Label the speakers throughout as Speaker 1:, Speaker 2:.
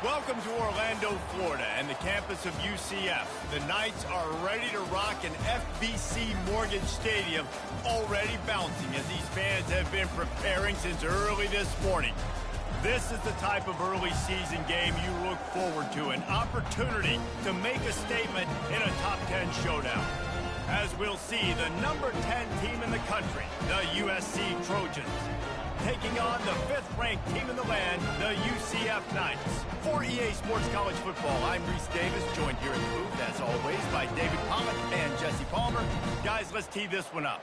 Speaker 1: Welcome to Orlando, Florida, and the campus of UCF. The Knights are ready to rock an FBC Mortgage Stadium, already bouncing as these fans have been preparing since early this morning. This is the type of early season game you look forward to, an opportunity to make a statement in a top 10 showdown. As we'll see, the number 10 team in the country, the USC Trojans, taking on the 5th-ranked team in the land, the UCF Knights. For EA Sports College Football, I'm Reese Davis, joined here in the booth, as always, by David Pollock and Jesse Palmer. Guys, let's tee this one up.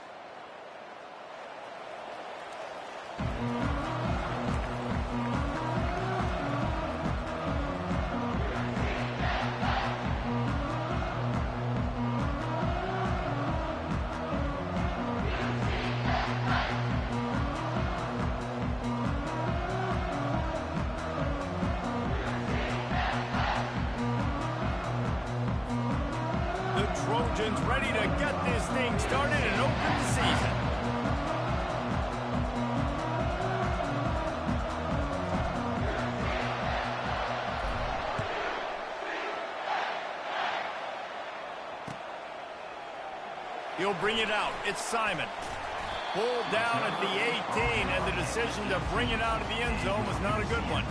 Speaker 1: Trojans ready to get this thing started and open the season. He'll bring it out. It's Simon. Pulled down at the 18, and the decision to bring it out of the end zone was not a good one.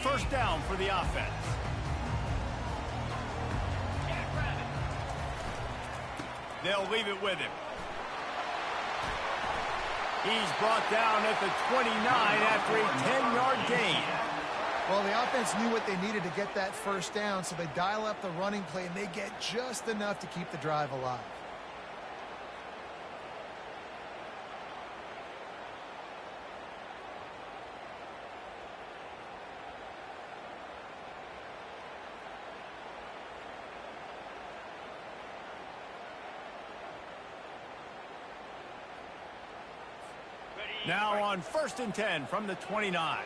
Speaker 1: First down for the offense. They'll leave it with him. He's brought down at the 29 after a 10-yard gain.
Speaker 2: Well, the offense knew what they needed to get that first down, so they dial up the running play, and they get just enough to keep the drive alive.
Speaker 1: Now on 1st and 10 from the 29.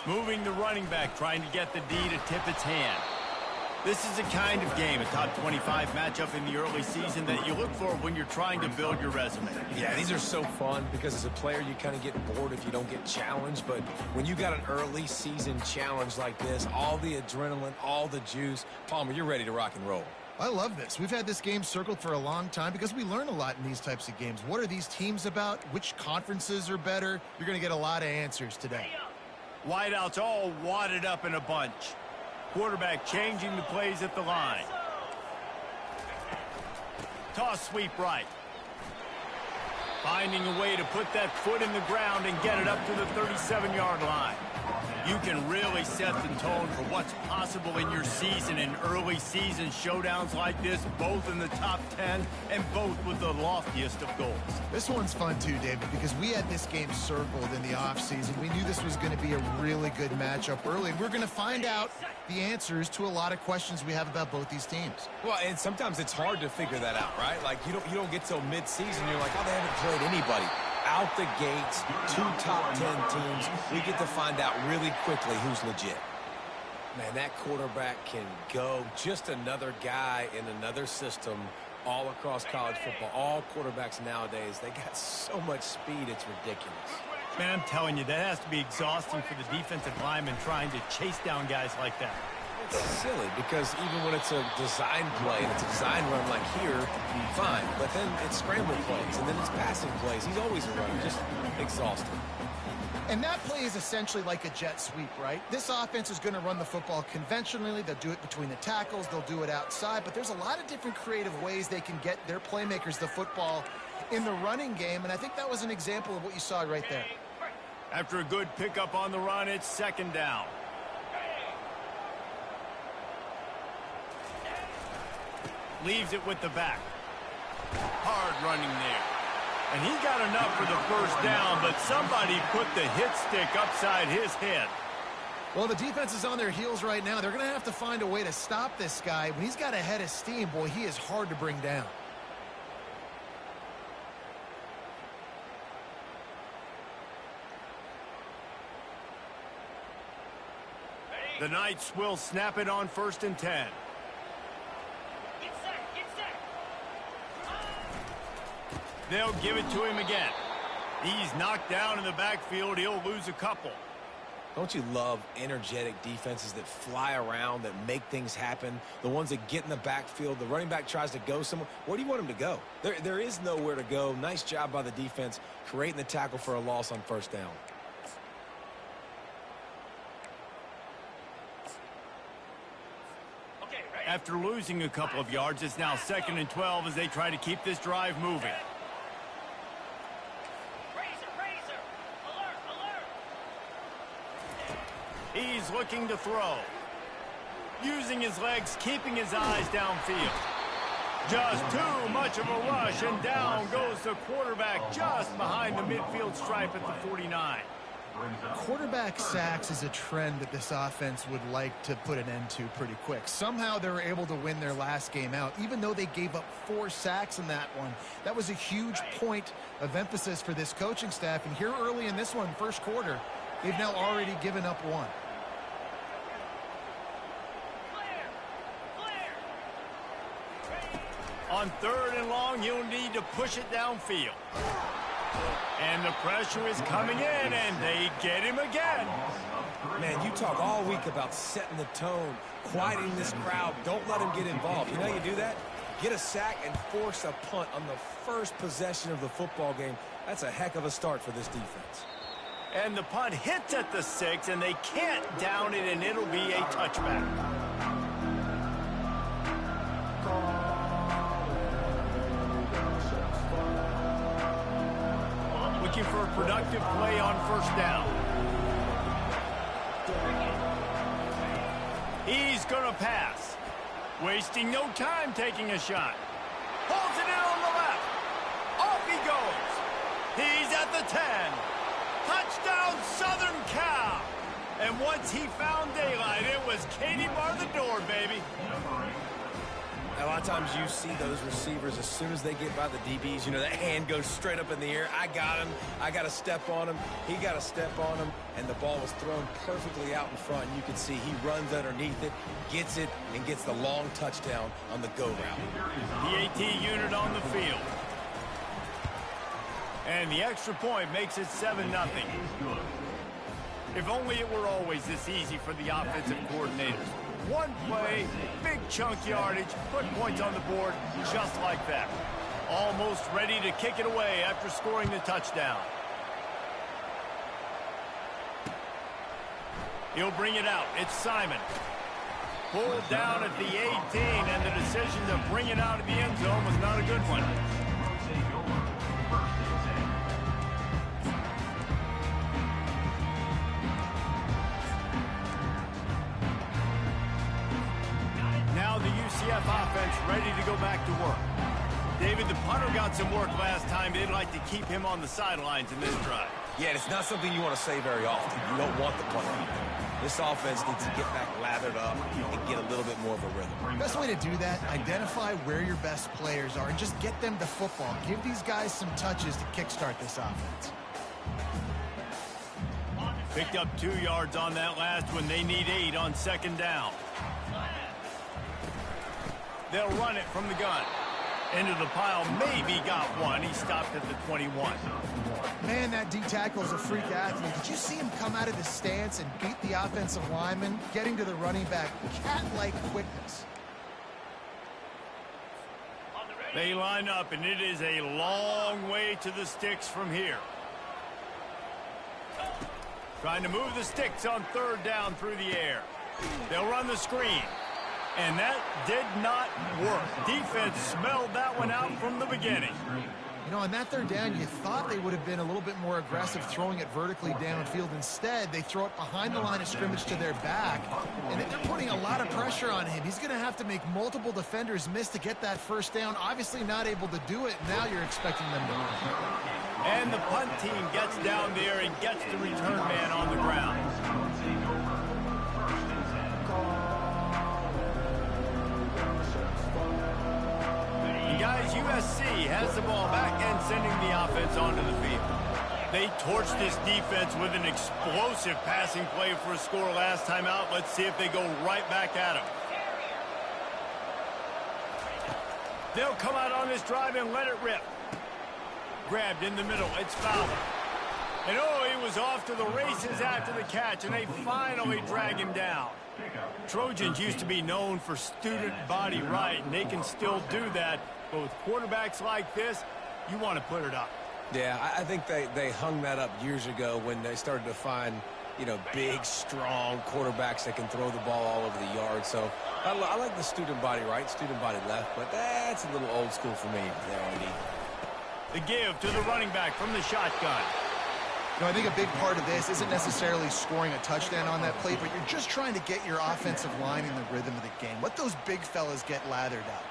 Speaker 1: Moving the running back, trying to get the D to tip its hand. This is the kind of game, a top 25 matchup in the early season, that you look for when you're trying to build your resume.
Speaker 3: Yeah, these are so fun because as a player, you kind of get bored if you don't get challenged. But when you got an early season challenge like this, all the adrenaline, all the juice, Palmer, you're ready to rock and roll.
Speaker 2: I love this. We've had this game circled for a long time because we learn a lot in these types of games. What are these teams about? Which conferences are better? You're going to get a lot of answers today.
Speaker 1: Wideouts all wadded up in a bunch. Quarterback changing the plays at the line. Toss sweep right. Finding a way to put that foot in the ground and get it up to the 37-yard line. You can really set the tone for what's possible in your season in early season showdowns like this, both in the top 10 and both with the loftiest of goals.
Speaker 2: This one's fun too, David, because we had this game circled in the offseason. We knew this was going to be a really good matchup early, and we're going to find out the answers to a lot of questions we have about both these teams.
Speaker 3: Well, and sometimes it's hard to figure that out, right? Like you don't get till mid-season, you're like, oh, they haven't played anybody. Out the gates, 2 top 10 teams. We get to find out really quickly who's legit. Man, that quarterback can go. Just another guy in another system all across college football. All quarterbacks nowadays, they got so much speed, it's ridiculous.
Speaker 1: Man, I'm telling you, that has to be exhausting for the defensive lineman trying to chase down guys like that.
Speaker 3: It's silly because even when it's a design play and it's a design run like here, fine. But then it's scramble plays and then it's passing plays. He's always a runner, just exhausting.
Speaker 2: And that play is essentially like a jet sweep, right? This offense is going to run the football conventionally. They'll do it between the tackles. They'll do it outside. But there's a lot of different creative ways they can get their playmakers the football in the running game. And I think that was an example of what you saw right there.
Speaker 1: After a good pickup on the run, it's 2nd down. Leaves it with the back. Hard running there. And he got enough for the first down, but somebody put the hit stick upside his head.
Speaker 2: Well, the defense is on their heels right now. They're going to have to find a way to stop this guy. When he's got a head of steam, boy, he is hard to bring down.
Speaker 1: The Knights will snap it on 1st and 10. They'll give it to him again. He's knocked down in the backfield. He'll lose a couple.
Speaker 3: Don't you love energetic defenses that fly around, that make things happen? The ones that get in the backfield, the running back tries to go somewhere. Where do you want him to go? There is nowhere to go. Nice job by the defense creating the tackle for a loss on 1st down.
Speaker 1: After losing a couple of yards, it's now 2nd and 12 as they try to keep this drive moving. He's looking to throw. Using his legs, keeping his eyes downfield. Just too much of a rush, and down goes the quarterback just behind the midfield stripe at the 49.
Speaker 2: Quarterback sacks is a trend that this offense would like to put an end to pretty quick. Somehow they were able to win their last game out, even though they gave up 4 sacks in that one. That was a huge point of emphasis for this coaching staff, and here early in this one, 1st quarter, they've now already given up 1.
Speaker 1: On 3rd and long, you'll need to push it downfield. And the pressure is coming in, and they get him again.
Speaker 3: Man, you talk all week about setting the tone, quieting this crowd. Don't let him get involved. You know how you do that? Get a sack and force a punt on the first possession of the football game. That's a heck of a start for this defense.
Speaker 1: And the punt hits at the 6, and they can't down it, and it'll be a touchback. Looking for a productive play on 1st down. He's going to pass. Wasting no time taking a shot. Pulls it in on the left. Off he goes. He's at the 10. Touchdown, Southern Cal. And once he found daylight, it was Katie bar the door, baby.
Speaker 3: A lot of times you see those receivers, as soon as they get by the DBs, you know, that hand goes straight up in the air. I got him. I got to step on him. He got to step on him. And the ball was thrown perfectly out in front. And you can see he runs underneath it, gets it, and gets the long touchdown on the go route.
Speaker 1: The AT unit on the field. And the extra point makes it 7-0. If only it were always this easy for the offensive coordinators. One play, big chunk yardage, put points on the board just like that. Almost ready to kick it away after scoring the touchdown. He'll bring it out. It's Simon. Pulled down at the 18, and the decision to bring it out of the end zone was not a good one. Now the UCF offense ready to go back to work. David, the punter got some work last time. They'd like to keep him on the sidelines in this drive.
Speaker 3: Yeah, it's not something you want to say very often. You don't want the punter. This offense needs to get back lathered up and get a little bit more of a rhythm.
Speaker 2: Best way to do that, identify where your best players are and just get them the football. Give these guys some touches to kickstart this offense.
Speaker 1: Picked up 2 yards on that last one. They need 8 on 2nd down. They'll run it from the gun. Into the pile, maybe got one. He stopped at the 21.
Speaker 2: Man, that D tackle is a freak athlete. Did you see him come out of the stance and beat the offensive lineman, getting to the running back? Cat-like quickness.
Speaker 1: They line up, and it is a long way to the sticks from here. Trying to move the sticks on 3rd down through the air. They'll run the screen. And that did not work. Defense smelled that one out from the beginning.
Speaker 2: You know, on that 3rd down, you thought they would have been a little bit more aggressive throwing it vertically downfield. Instead, they throw it behind the line of scrimmage to their back, and they're putting a lot of pressure on him. He's going to have to make multiple defenders miss to get that 1st down. Obviously not able to do it. Now you're expecting them to run.
Speaker 1: And the punt team gets down there and gets the return man on the ground. Guys, USC has the ball back and sending the offense onto the field. They torched this defense with an explosive passing play for a score last time out. Let's see if they go right back at him. They'll come out on this drive and let it rip. Grabbed in the middle. It's fouled. And oh, he was off to the races after the catch, and they finally drag him down. Trojans used to be known for student body right, and they can still do that. But with quarterbacks like this, you want to put it up.
Speaker 3: Yeah, I think they hung that up years ago when they started to find, you know, big, strong quarterbacks that can throw the ball all over the yard. So I like the student body right, student body left, but that's a little old school for me there, Andy.
Speaker 1: The give to the running back from the shotgun.
Speaker 2: I think a big part of this isn't necessarily scoring a touchdown on that play, but you're just trying to get your offensive line in the rhythm of the game. Let those big fellas get lathered up.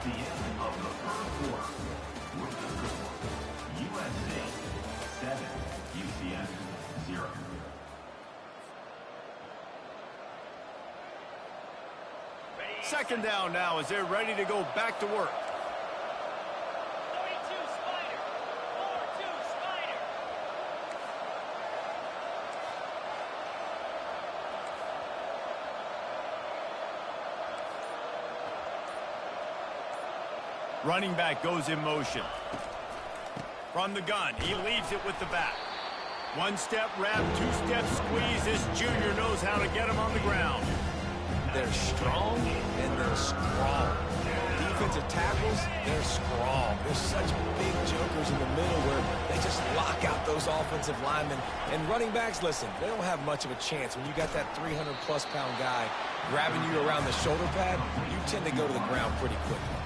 Speaker 4: The end of the first quarter. With the score, USA 7, UCF 0.
Speaker 1: Second down now as they're ready to go back to work.
Speaker 5: 42 Spider. 4-2 Spider.
Speaker 1: Running back goes in motion. From the gun, he leaves it with the back. One-step wrap, two-step squeeze. This junior knows how to get him on the ground.
Speaker 3: They're strong and they're strong. Defensive tackles, they're strong. There's such big jokers in the middle where they just lock out those offensive linemen. And running backs, listen, they don't have much of a chance. When you got that 300-plus pound guy grabbing you around the shoulder pad, you tend to go to the ground pretty quickly.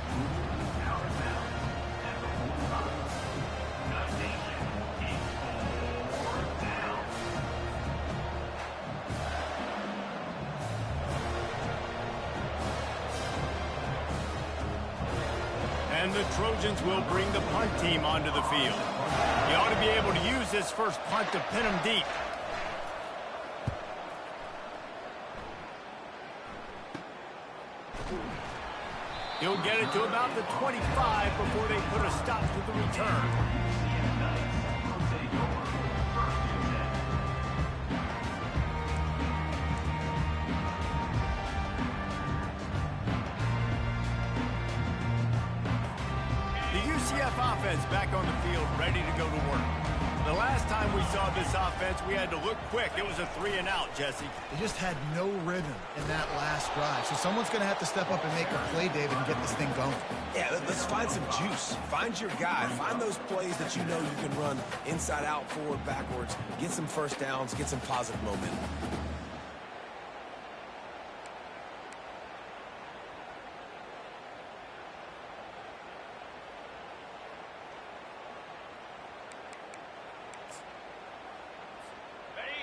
Speaker 1: And the Trojans will bring the punt team onto the field. You ought to be able to use this first punt to pin them deep. He'll get it to about the 25 before they put a stop to the return. UCF offense back on the field, ready to go to work. The last time we saw this offense, we had to look quick. It was a 3-and-out, Jesse.
Speaker 2: They just had no rhythm in that last drive. So someone's going to have to step up and make a play, David, and get this thing going.
Speaker 3: Yeah, let's find some juice. Find your guy. Find those plays that you know you can run inside out, forward, backwards. Get some first downs. Get some positive momentum.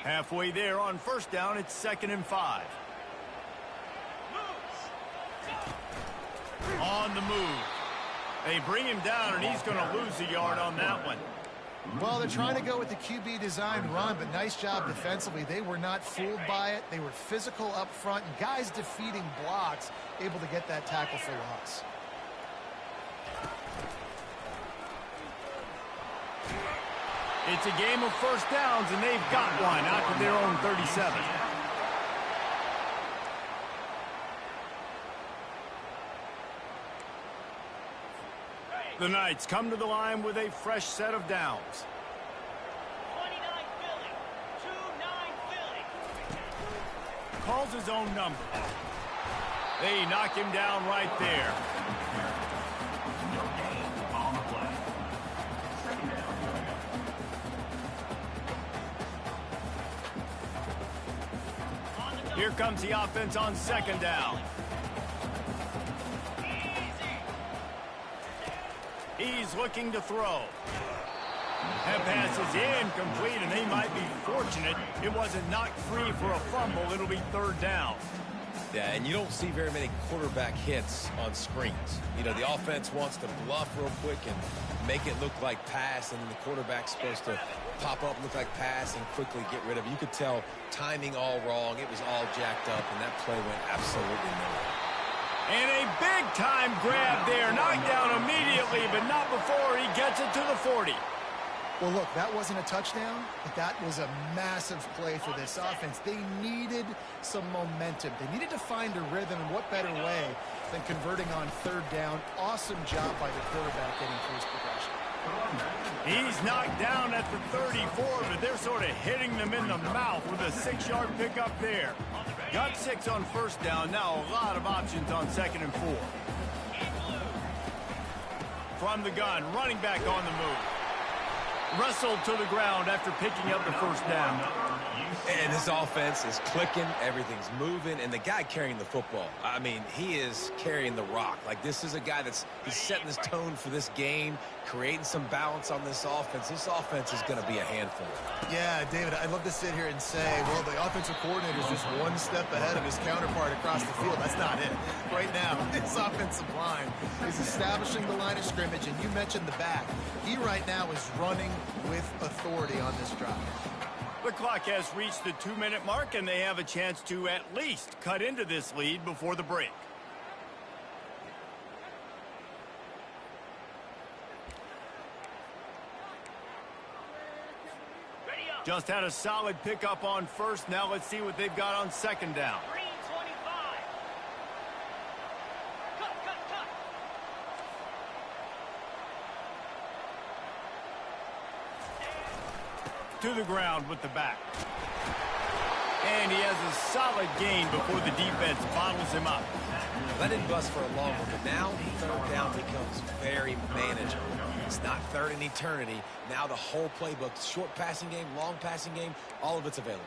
Speaker 1: Halfway there on first down, it's 2nd and 5. On the move. They bring him down, and he's going to lose a yard on that one.
Speaker 2: Well, they're trying to go with the QB design run, but nice job defensively. They were not fooled by it. They were physical up front, and guys defeating blocks, able to get that tackle for loss.
Speaker 1: It's a game of first downs, and they've got one out to their own 37. The Knights come to the line with a fresh set of downs.
Speaker 5: 29 Philly. 2-9 Philly.
Speaker 1: Calls his own number. They knock him down right there. Here comes the offense on 2nd down. He's looking to throw. That pass is incomplete, and they might be fortunate it wasn't knocked free for a fumble. It'll be 3rd down.
Speaker 3: Yeah, and you don't see very many quarterback hits on screens. You know, the offense wants to bluff real quick and make it look like pass, and then the quarterback's supposed to pop up, look like pass, and quickly get rid of it. You could tell timing all wrong. It was all jacked up, and that play went absolutely nowhere.
Speaker 1: And a big-time grab there. Knocked down immediately, but not before he gets it to the 40.
Speaker 2: Well, look, that wasn't a touchdown, but that was a massive play for this offense. They needed some momentum. They needed to find a rhythm, and what better way than converting on third down. Awesome job by the quarterback getting through his progression.
Speaker 1: He's knocked down at the 34, but they're sort of hitting them in the mouth with a 6-yard pickup there. Got 6 on first down. Now a lot of options on 2nd and 4. From the gun, running back on the move. Wrestled to the ground after picking up the first down.
Speaker 3: And this offense is clicking, everything's moving, and the guy carrying the football, I mean, he is carrying the rock. Like, this is a guy he's setting this tone for this game, creating some balance on this offense. This offense is going to be a handful.
Speaker 2: Yeah, David, I'd love to sit here and say, well, the offensive coordinator is just one step ahead of his counterpart across the field. That's not it. Right now, this offensive line is establishing the line of scrimmage, and you mentioned the back. He right now is running with authority on this drive.
Speaker 1: The clock has reached the 2-minute mark, and they have a chance to at least cut into this lead before the break. Just had a solid pickup on first. Now let's see what they've got on 2nd down.
Speaker 5: Green 25. Cut.
Speaker 1: To the ground with the back. And he has a solid gain before the defense bottles him up.
Speaker 3: Let it bust for a long one, but now 3rd down becomes very manageable. It's not 3rd in eternity. Now the whole playbook, short passing game, long passing game, all of it's available.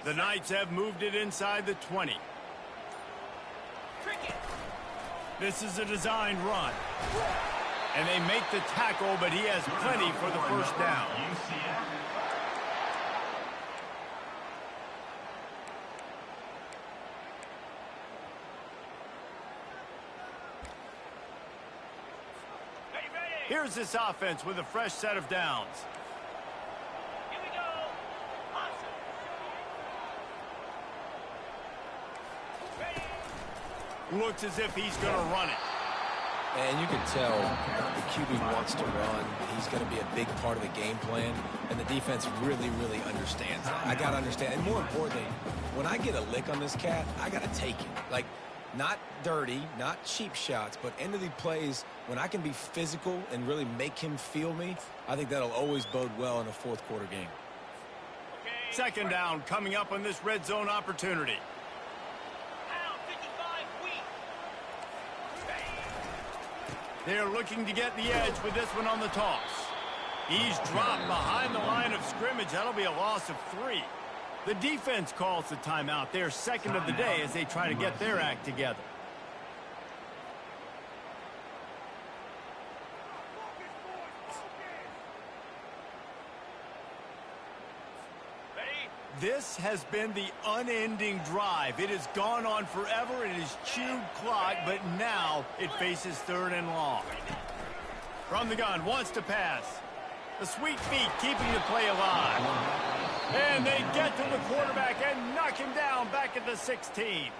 Speaker 1: The Knights have moved it inside the 20. This is a designed run. And they make the tackle, but he has plenty for the first down. Here's this offense with a fresh set of downs. Looks as if he's going to run it.
Speaker 3: And you can tell the QB wants to run. He's going to be a big part of the game plan. And the defense really, really understands that. I got to understand. And more importantly, when I get a lick on this cat, I got to take it. Like, not dirty, not cheap shots, but end of the plays, when I can be physical and really make him feel me, I think that'll always bode well in a 4th quarter game.
Speaker 1: 2nd down coming up on this red zone opportunity. They're looking to get the edge with this one on the toss. He's dropped behind the line of scrimmage. That'll be a loss of 3. The defense calls the timeout. Their 2nd of the day as they try to get their act together. This has been the unending drive. It has gone on forever. It has chewed clock, but now it faces 3rd and long. From the gun, wants to pass. The sweet feet keeping the play alive. And they get to the quarterback and knock him down back at the 16.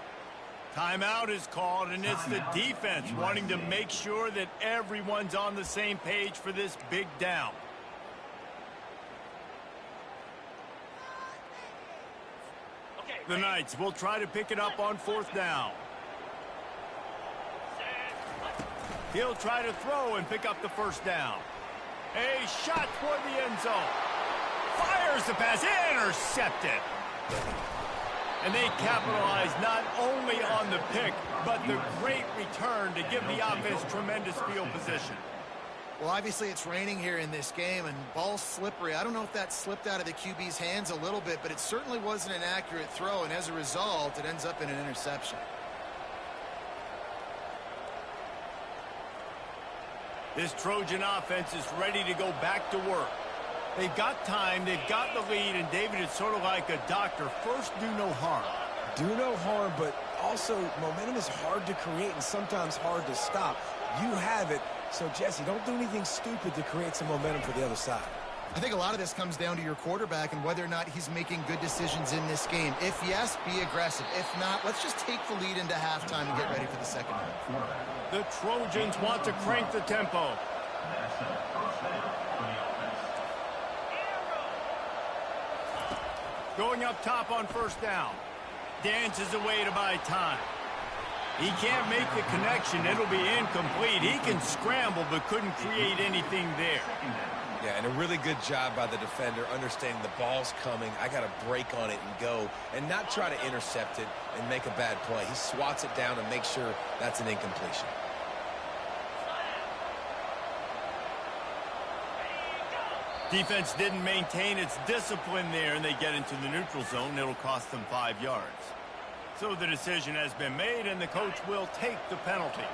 Speaker 1: Timeout is called, and it's the defense wanting to make sure that everyone's on the same page for this big down. The Knights will try to pick it up on 4th down. He'll try to throw and pick up the first down. A shot toward the end zone. Fires the pass. Intercepted. And they capitalize not only on the pick, but the great return to give the offense tremendous field position.
Speaker 2: Well, obviously it's raining here in this game, and ball's slippery. I don't know if that slipped out of the QB's hands a little bit, but it certainly wasn't an accurate throw, and as a result, it ends up in an interception.
Speaker 1: This Trojan offense is ready to go back to work. They've got time, they've got the lead, and David, it's sort of like a doctor. First, do no harm.
Speaker 3: Do no harm, but also momentum is hard to create and sometimes hard to stop. You have it. So, Jesse, don't do anything stupid to create some momentum for the other side.
Speaker 2: I think a lot of this comes down to your quarterback and whether or not he's making good decisions in this game. If yes, be aggressive. If not, let's just take the lead into halftime and get ready for the second half.
Speaker 1: The Trojans want to crank the tempo. Going up top on first down. Dances away to buy time. He can't make the connection. It'll be incomplete. He can scramble, but couldn't create anything there.
Speaker 3: Yeah, and a really good job by the defender understanding the ball's coming. I got to break on it and go and not try to intercept it and make a bad play. He swats it down and makes sure that's an incompletion.
Speaker 1: Defense didn't maintain its discipline there, and they get into the neutral zone. It'll cost them 5 yards. So the decision has been made, and the coach will take the penalty.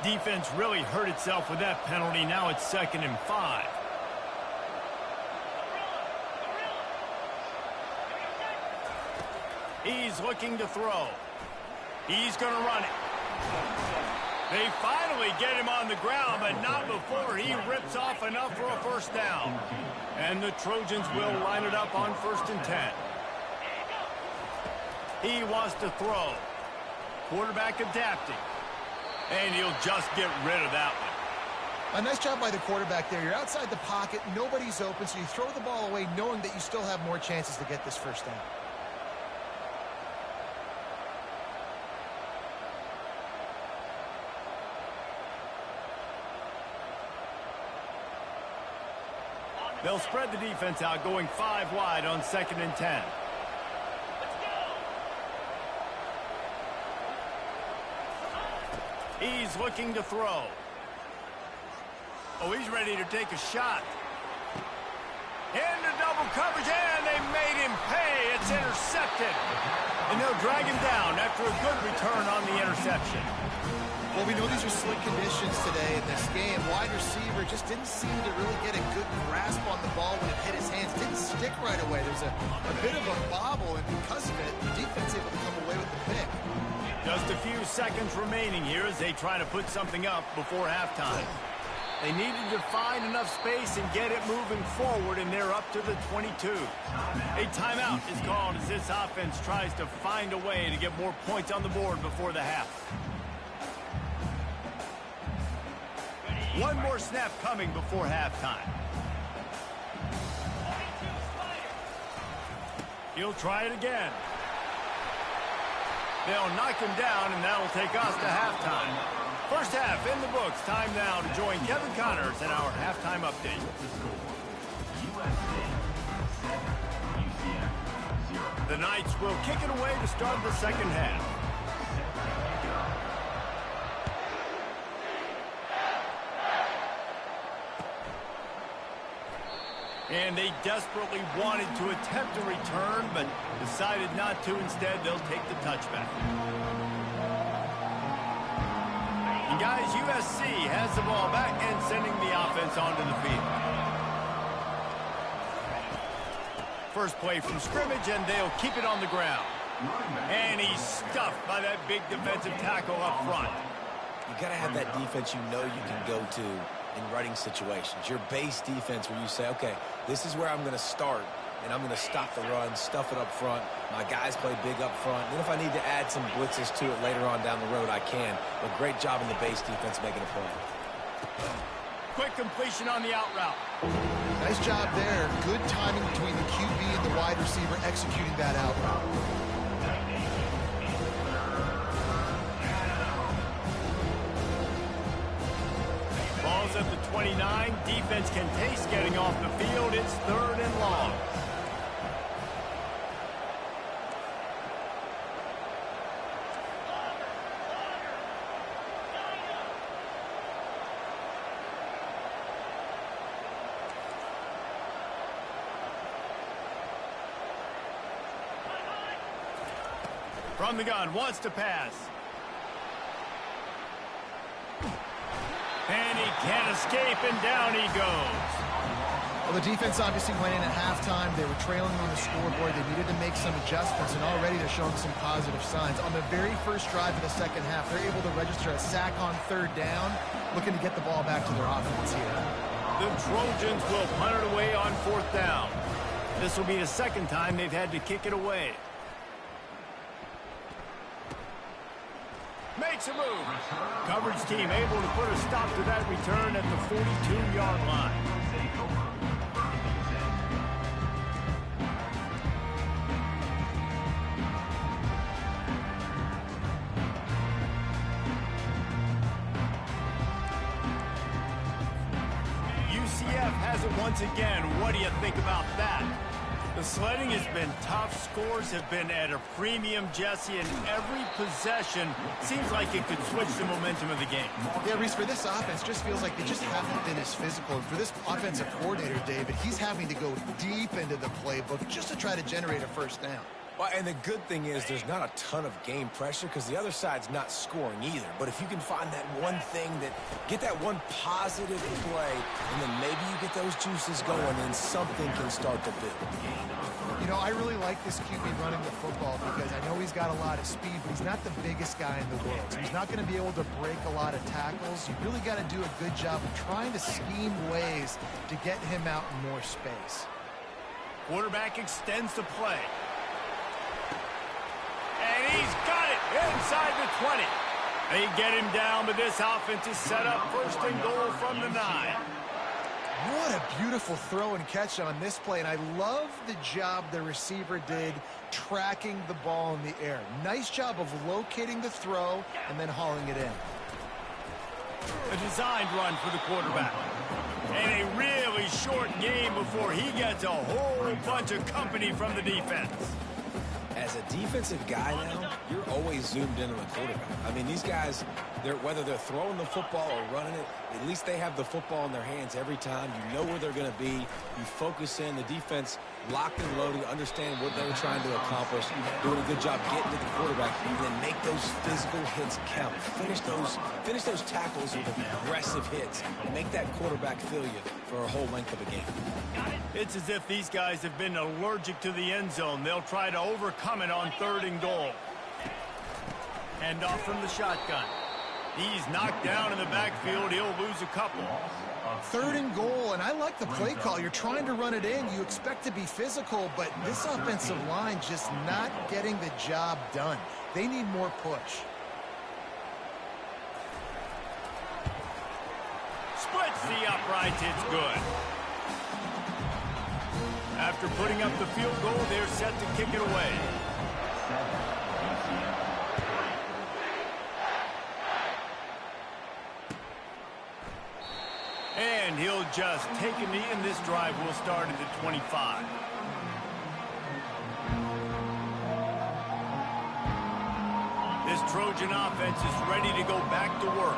Speaker 1: Defense really hurt itself with that penalty. Now it's 2nd and 5. He's looking to throw. He's going to run it. They finally get him on the ground, but not before he rips off enough for a first down. And the Trojans will line it up on 1st and 10. He wants to throw. Quarterback adapting. And he'll just get rid of that one.
Speaker 2: A nice job by the quarterback there. You're outside the pocket. Nobody's open, so you throw the ball away knowing that you still have more chances to get this first down.
Speaker 1: They'll spread the defense out, going 5 wide on 2nd and 10. He's looking to throw. Oh, he's ready to take a shot. Into double coverage, and they made him pay. It's intercepted. And they'll drag him down after a good return on the interception.
Speaker 2: Well, we know these are slick conditions today in this game. Wide receiver just didn't seem to really get a good grasp on the ball when it hit his hands. Didn't stick right away. There's a bit of a bobble, and because of it, the defense able to come away with the pick.
Speaker 1: Just a few seconds remaining here as they try to put something up before halftime. They needed to find enough space and get it moving forward, and they're up to the 22. A timeout is called as this offense tries to find a way to get more points on the board before the half. One more snap coming before halftime. He'll try it again. They'll knock him down, and that'll take us to halftime. First half in the books. Time now to join Kevin Connors in our halftime update. The Knights will kick it away to start the second half. And they desperately wanted to attempt a return, but decided not to. Instead, they'll take the touchback. And guys, USC has the ball back and sending the offense onto the field. First play from scrimmage, and they'll keep it on the ground. And he's stuffed by that big defensive tackle up front.
Speaker 3: You got to have that defense you know you can go to in running situations. Your base defense where you say, okay, this is where I'm going to start, and I'm going to stop the run, stuff it up front. My guys play big up front. Then if I need to add some blitzes to it later on down the road, I can. But great job in the base defense making a play.
Speaker 1: Quick completion on the out route.
Speaker 2: Nice job there. Good timing between the QB and the wide receiver executing that out route.
Speaker 1: Ball's at the 29. Defense can taste getting off the field. It's 3rd and long. From the gun, wants to pass. And he can't escape, and down he goes.
Speaker 2: Well, the defense obviously went in at halftime. They were trailing on the scoreboard. They needed to make some adjustments, and already they're showing some positive signs. On the very first drive of the second half, they're able to register a sack on third down, looking to get the ball back to their offense here.
Speaker 1: The Trojans will punt it away on fourth down. This will be the second time they've had to kick it away. Makes a move. Coverage team able to put a stop to that return at the 42-yard line. UCF has it once again. What do you think about that? The sledding has been tough. Scores have been at a premium, Jesse, and every possession seems like it could switch the momentum of the game.
Speaker 2: Yeah, Reese, for this offense, just feels like they just haven't been as physical. And for this offensive coordinator, David, he's having to go deep into the playbook just to try to generate a first down.
Speaker 3: Well, and the good thing is there's not a ton of game pressure because the other side's not scoring either. But if you can find that one thing, get that one positive play, and then maybe you get those juices going and something can start to build.
Speaker 2: You know, I really like this QB running the football because I know he's got a lot of speed, but he's not the biggest guy in the world. So he's not going to be able to break a lot of tackles. You really got to do a good job of trying to scheme ways to get him out in more space.
Speaker 1: Quarterback extends the play. And he's got it inside the 20. They get him down, but this offense is set up first and goal from the 9.
Speaker 2: What a beautiful throw and catch on this play, and I love the job the receiver did tracking the ball in the air. Nice job of locating the throw and then hauling it in.
Speaker 1: A designed run for the quarterback. And a really short game before he gets a whole bunch of company from the defense.
Speaker 3: As a defensive guy now, you're always zoomed in on the quarterback. I mean, these guys, whether they're throwing the football or running it, at least they have the football in their hands every time. You know where they're going to be. You focus in. The defense locked and loaded, understand what they were trying to accomplish, doing a good job getting to the quarterback, and then make those physical hits count. Finish those tackles with aggressive hits. Make that quarterback feel you for a whole length of a game.
Speaker 1: It's as if these guys have been allergic to the end zone. They'll try to overcome it on third and goal. Hand off from the shotgun. He's knocked down in the backfield. He'll lose a couple.
Speaker 2: Third and goal, and I like the play call. You're trying to run it in. You expect to be physical, but this offensive line just not getting the job done. They need more push.
Speaker 1: Splits the uprights. It's good. After putting up the field goal, they're set to kick it away. And he'll just take a knee, and this drive will start at the 25. This Trojan offense is ready to go back to work.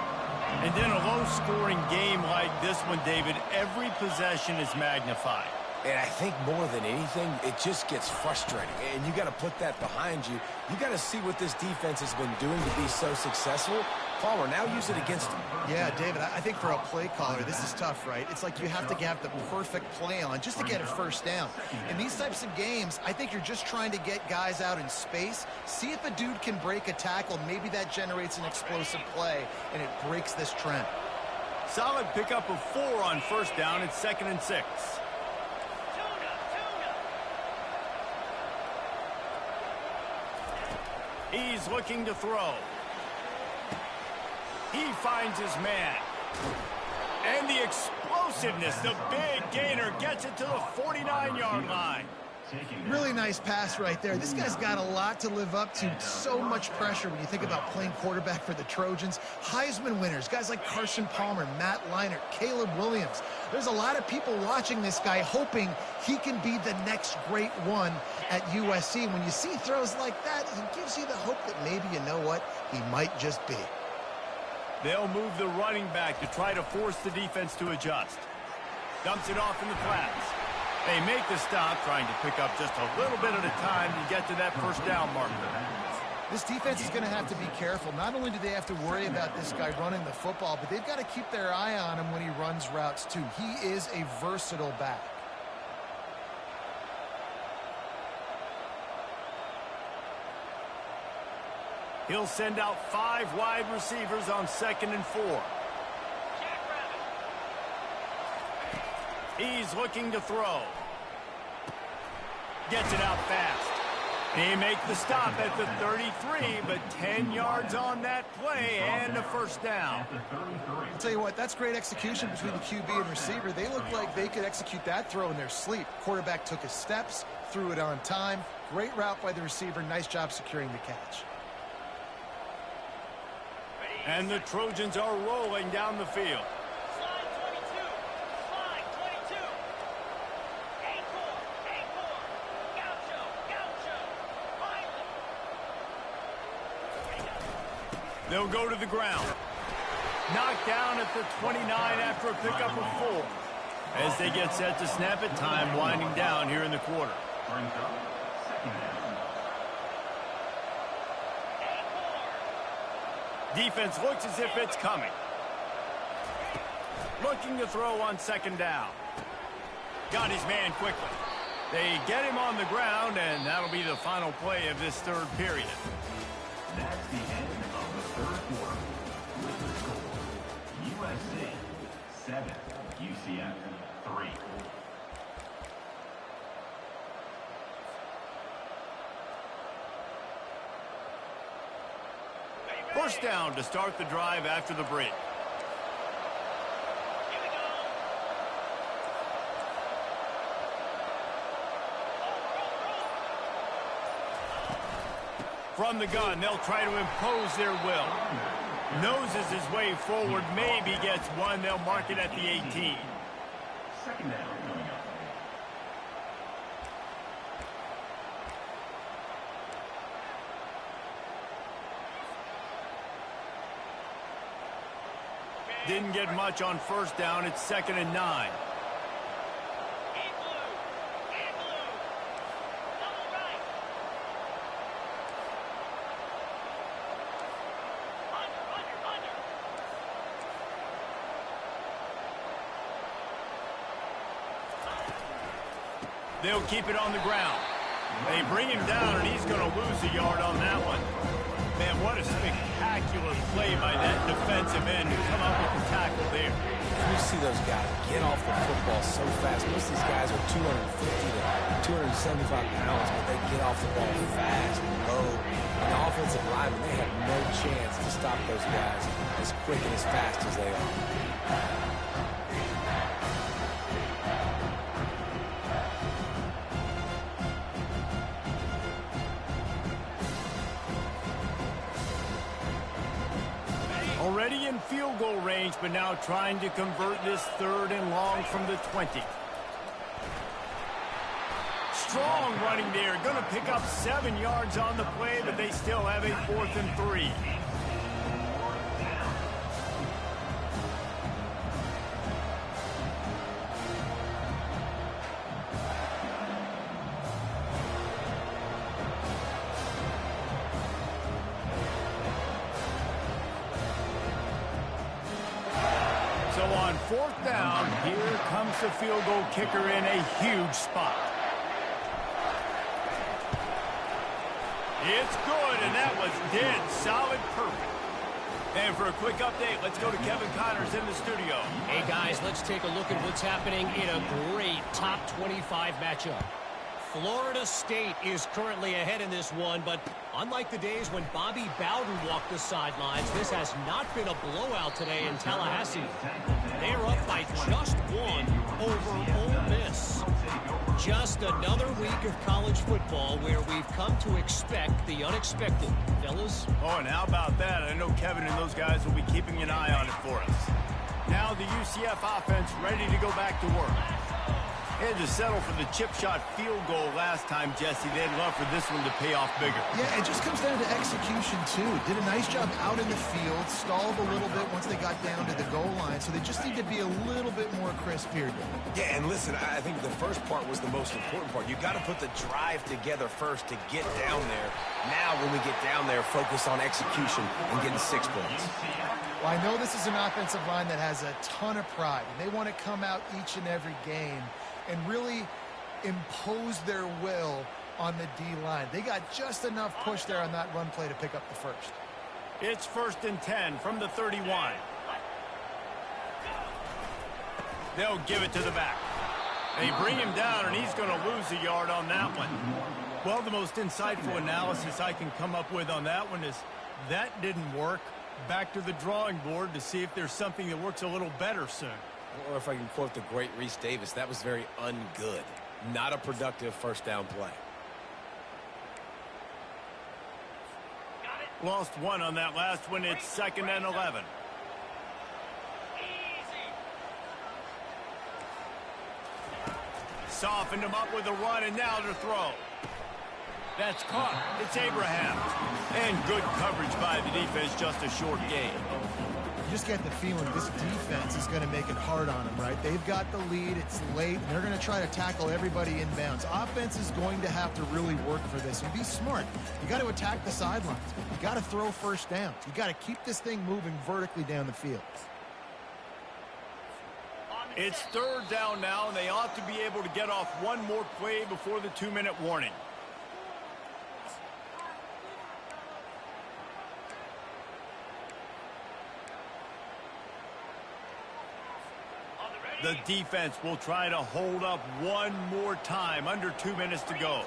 Speaker 1: And in a low-scoring game like this one, David, every possession is magnified.
Speaker 3: And I think more than anything, it just gets frustrating. And you got to put that behind you. You got to see what this defense has been doing to be so successful. Palmer, now use it against him.
Speaker 2: Yeah, David, I think for a play caller, this is tough, right? It's like you have to have the perfect play on just to get a first down. In these types of games, I think you're just trying to get guys out in space, see if a dude can break a tackle. Maybe that generates an explosive play, and it breaks this trend.
Speaker 1: Solid pickup of 4 on first down. It's 2nd and 6. He's looking to throw. He finds his man. And the explosiveness, the big gainer gets it to the 49-yard line.
Speaker 2: Really nice pass right there. This guy's got a lot to live up to. So much pressure when you think about playing quarterback for the Trojans. Heisman winners, guys like Carson Palmer, Matt Leinart, Caleb Williams. There's a lot of people watching this guy hoping he can be the next great one at USC. When you see throws like that, it gives you the hope that maybe, you know what, he might just be.
Speaker 1: They'll move the running back to try to force the defense to adjust. Dumps it off in the flats. They make the stop, trying to pick up just a little bit at a time to get to that first down marker.
Speaker 2: This defense is going to have to be careful. Not only do they have to worry about this guy running the football, but they've got to keep their eye on him when he runs routes too. He is a versatile back.
Speaker 1: He'll send out 5 wide receivers on 2nd and 4. He's looking to throw. Gets it out fast. They make the stop at the 33, but 10 yards on that play and a first down.
Speaker 2: I'll tell you what, that's great execution between the QB and receiver. They look like they could execute that throw in their sleep. Quarterback took his steps, threw it on time. Great route by the receiver. Nice job securing the catch.
Speaker 1: And the Trojans are rolling down the field.
Speaker 5: Slide 22. Slide 22. Encore. Encore. Gaucho. Gaucho. Finally.
Speaker 1: They'll go to the ground. Knocked down at the 29 after a pickup of 4. As they get set to snap it, time winding down here in the quarter.
Speaker 4: Brings up second down.
Speaker 1: Defense looks as if it's coming. Looking to throw on 2nd down. Got his man quickly. They get him on the ground, and that'll be the final play of this 3rd period.
Speaker 4: That's the end of the 3rd quarter. With the score, USC 7, UCF 3.
Speaker 1: First down to start the drive after the break.
Speaker 5: Here we go.
Speaker 1: From the gun, they'll try to impose their will. Noses his way forward, maybe gets one. They'll mark it at the 18.
Speaker 4: Second down coming up.
Speaker 1: Didn't get much on first down. It's 2nd and 9.
Speaker 5: In blue. In blue. Double right. Under.
Speaker 1: They'll keep it on the ground. They bring him down, and he's going to lose a yard on that one. Man, what a spectacular play by that defensive end to come up with the tackle there.
Speaker 3: You see those guys get off the football so fast. Most of these guys are 250 to 275 pounds, but they get off the ball fast, low. And the offensive linemen, they have no chance to stop those guys as quick and as fast as they are.
Speaker 1: Already in field goal range, but now trying to convert this 3rd and long from the 20. Strong running there. Going to pick up 7 yards on the play, but they still have a 4th and 3. So on 4th down, here comes the field goal kicker in a huge spot. It's good, and that was dead solid perfect. And for a quick update, let's go to Kevin Connors in the studio.
Speaker 6: Hey, guys, let's take a look at what's happening in a great top 25 matchup. Florida State is currently ahead in this one, but unlike the days when Bobby Bowden walked the sidelines, this has not been a blowout today in Tallahassee. They are up by just 1 over Ole Miss. Just another week of college football where we've come to expect the unexpected. Fellas?
Speaker 1: Oh, and how about that? I know Kevin and those guys will be keeping an eye on it for us. Now the UCF offense ready to go back to work. Had to settle for the chip shot field goal last time, Jesse. They'd love for this one to pay off bigger.
Speaker 2: Yeah, it just comes down to execution, too. Did a nice job out in the field, stalled a little bit once they got down to the goal line, so they just need to be a little bit more crisp here.
Speaker 3: Yeah, and listen, I think the first part was the most important part. You got to put the drive together first to get down there. Now, when we get down there, focus on execution and getting 6 points.
Speaker 2: Well, I know this is an offensive line that has a ton of pride, and they want to come out each and every game and really impose their will on the D-line. They got just enough push there on that run play to pick up the first.
Speaker 1: It's 1st and 10 from the 31. They'll give it to the back. They bring him down, and he's going to lose a yard on that one. Well, the most insightful analysis I can come up with on that one is that didn't work. Back to the drawing board to see if there's something that works a little better soon.
Speaker 3: Or if I can quote the great Reese Davis, that was very ungood. Not a productive first down play.
Speaker 1: Lost one on that last one. It's 2nd and 11. Softened him up with a run, and now to throw. That's caught. It's Abraham. And good coverage by the defense, just a short gain.
Speaker 2: You just get the feeling this defense is going to make it hard on them, right? They've got the lead, it's late, and they're going to try to tackle everybody inbounds. Offense is going to have to really work for this and be smart. You got to attack the sidelines. You got to throw first downs. You got to keep this thing moving vertically down the field.
Speaker 1: It's 3rd down now, and they ought to be able to get off one more play before the 2-minute warning. The defense will try to hold up one more time. Under 2 minutes to go.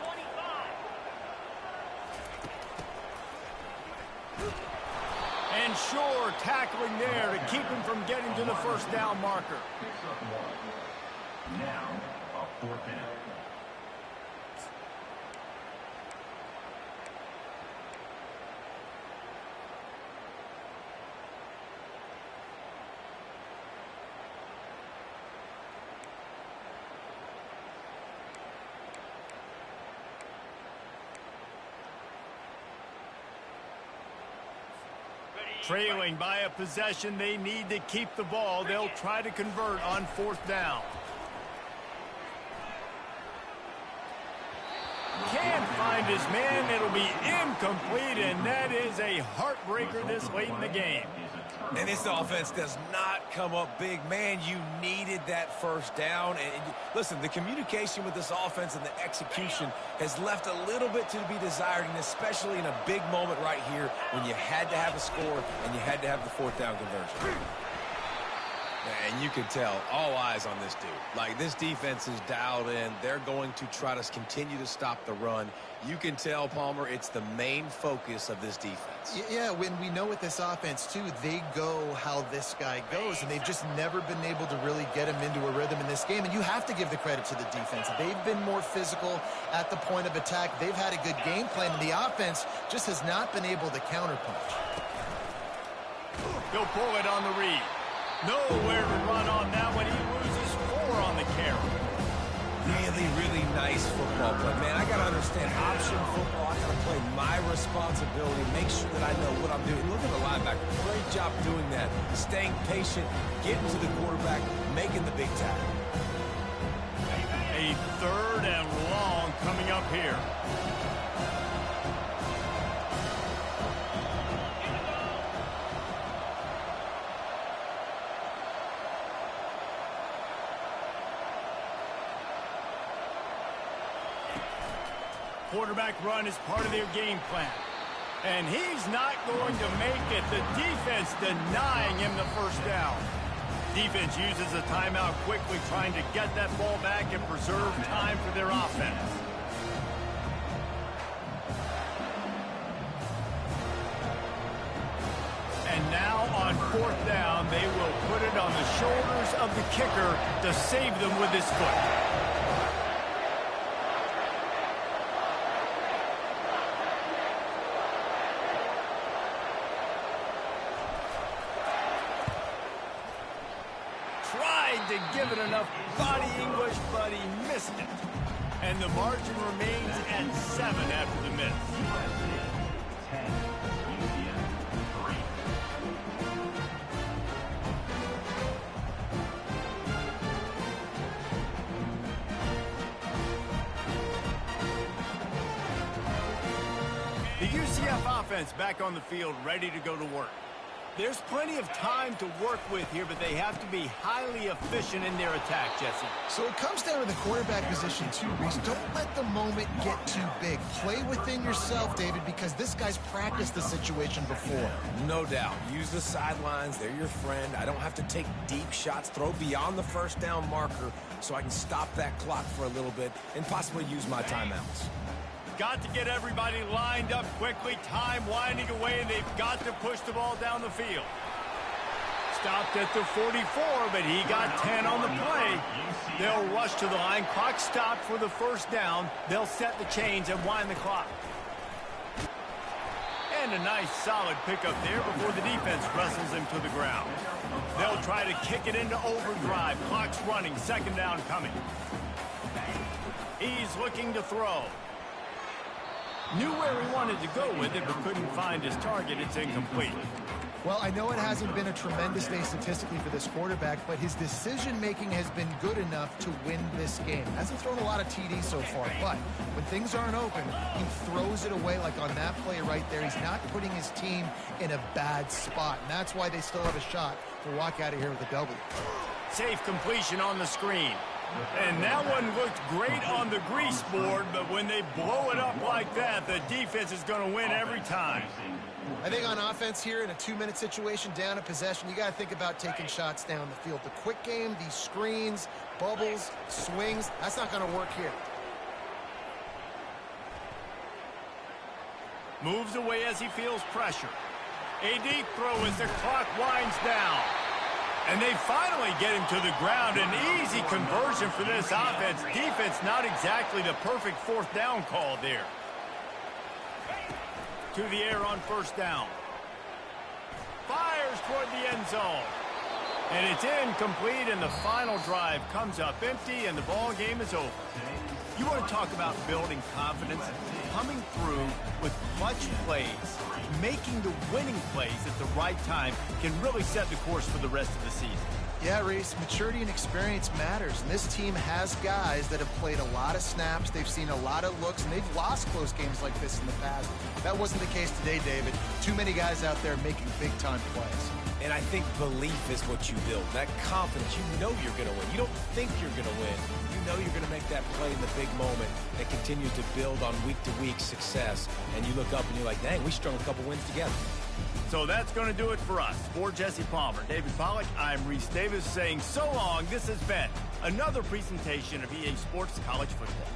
Speaker 1: And sure, tackling there to keep him from getting to the first down marker.
Speaker 4: Now, a 4th down.
Speaker 1: Trailing by a possession, they need to keep the ball. They'll try to convert on 4th down. Can't find his man. It'll be incomplete, and that is a heartbreaker this late in the game.
Speaker 3: And this offense does not come up big. Man, you needed that first down. And listen, the communication with this offense and the execution has left a little bit to be desired, and especially in a big moment right here when you had to have a score and you had to have the 4th down conversion. And you can tell, all eyes on this dude. Like, this defense is dialed in. They're going to try to continue to stop the run. You can tell, Palmer, it's the main focus of this defense.
Speaker 2: Yeah, when we know with this offense, too, they go how this guy goes, and they've just never been able to really get him into a rhythm in this game. And you have to give the credit to the defense. They've been more physical at the point of attack. They've had a good game plan, and the offense just has not been able to counterpunch.
Speaker 1: He'll pull it on the read. Nowhere to run on that one. He loses 4 on the carry.
Speaker 3: Really, really nice football play. Man, I got to understand option football. I got to play my responsibility, make sure that I know what I'm doing. Look at the linebacker. Great job doing that. Staying patient, getting to the quarterback, making the big tackle.
Speaker 1: A 3rd and long coming up here. Quarterback run is part of their game plan. And he's not going to make it. The defense denying him the first down. Defense uses a timeout quickly, trying to get that ball back and preserve time for their offense. And now on 4th down, they will put it on the shoulders of the kicker to save them with his foot. tried to give it enough body English, but he missed it. And the margin remains at 7 after the miss.
Speaker 4: USA 10, UCF 3.
Speaker 1: The UCF offense back on the field, ready to go to work. There's plenty of time to work with here, but they have to be highly efficient in their attack, Jesse.
Speaker 2: So it comes down to the quarterback position too, Reese. Don't let the moment get too big. Play within yourself, David, because this guy's practiced the situation before.
Speaker 3: No doubt. Use the sidelines. They're your friend. I don't have to take deep shots, throw beyond the first down marker so I can stop that clock for a little bit and possibly use my timeouts.
Speaker 1: Got to get everybody lined up quickly. Time winding away, and they've got to push the ball down the field. Stopped at the 44, but he got 10 on the play. They'll rush to the line. Clock stopped for the first down. They'll set the chains and wind the clock. And a nice solid pickup there before the defense wrestles him to the ground. They'll try to kick it into overdrive. Clock's running. Second down coming. He's looking to throw. Knew where he wanted to go with it, but couldn't find his target. It's incomplete.
Speaker 2: Well, I know it hasn't been a tremendous day statistically for this quarterback, but his decision-making has been good enough to win this game. Hasn't thrown a lot of TDs so far, but when things aren't open, he throws it away like on that play right there. He's not putting his team in a bad spot, and that's why they still have a shot to walk out of here with a W.
Speaker 1: Safe completion on the screen. And that one looked great on the grease board, but when they blow it up like that, the defense is going to win every time.
Speaker 2: I think on offense here in a 2-minute situation, down a possession, you got to think about taking shots down the field. The quick game, these screens, bubbles, swings, that's not going to work here.
Speaker 1: Moves away as he feels pressure. A deep throw as the clock winds down. And they finally get him to the ground. An easy conversion for this offense. Defense not exactly the perfect fourth down call there. To the air on first down. Fires toward the end zone. And it's incomplete, and the final drive comes up empty, and the ball game is over. You want to talk about building confidence? Coming through with clutch plays, making the winning plays at the right time can really set the course for the rest of the season.
Speaker 2: Yeah, Reese, maturity and experience matters, and this team has guys that have played a lot of snaps, they've seen a lot of looks, and they've lost close games like this in the past. That wasn't the case today, David. Too many guys out there making big-time plays.
Speaker 3: And I think belief is what you build. That confidence, you know you're going to win. You don't think you're going to win. You know you're going to make that play in the big moment and continue to build on week-to-week success. And you look up and you're like, dang, we strung a couple wins together.
Speaker 1: So that's going to do it for us. For Jesse Palmer, David Pollack, I'm Reese Davis saying so long. This has been another presentation of EA Sports College Football.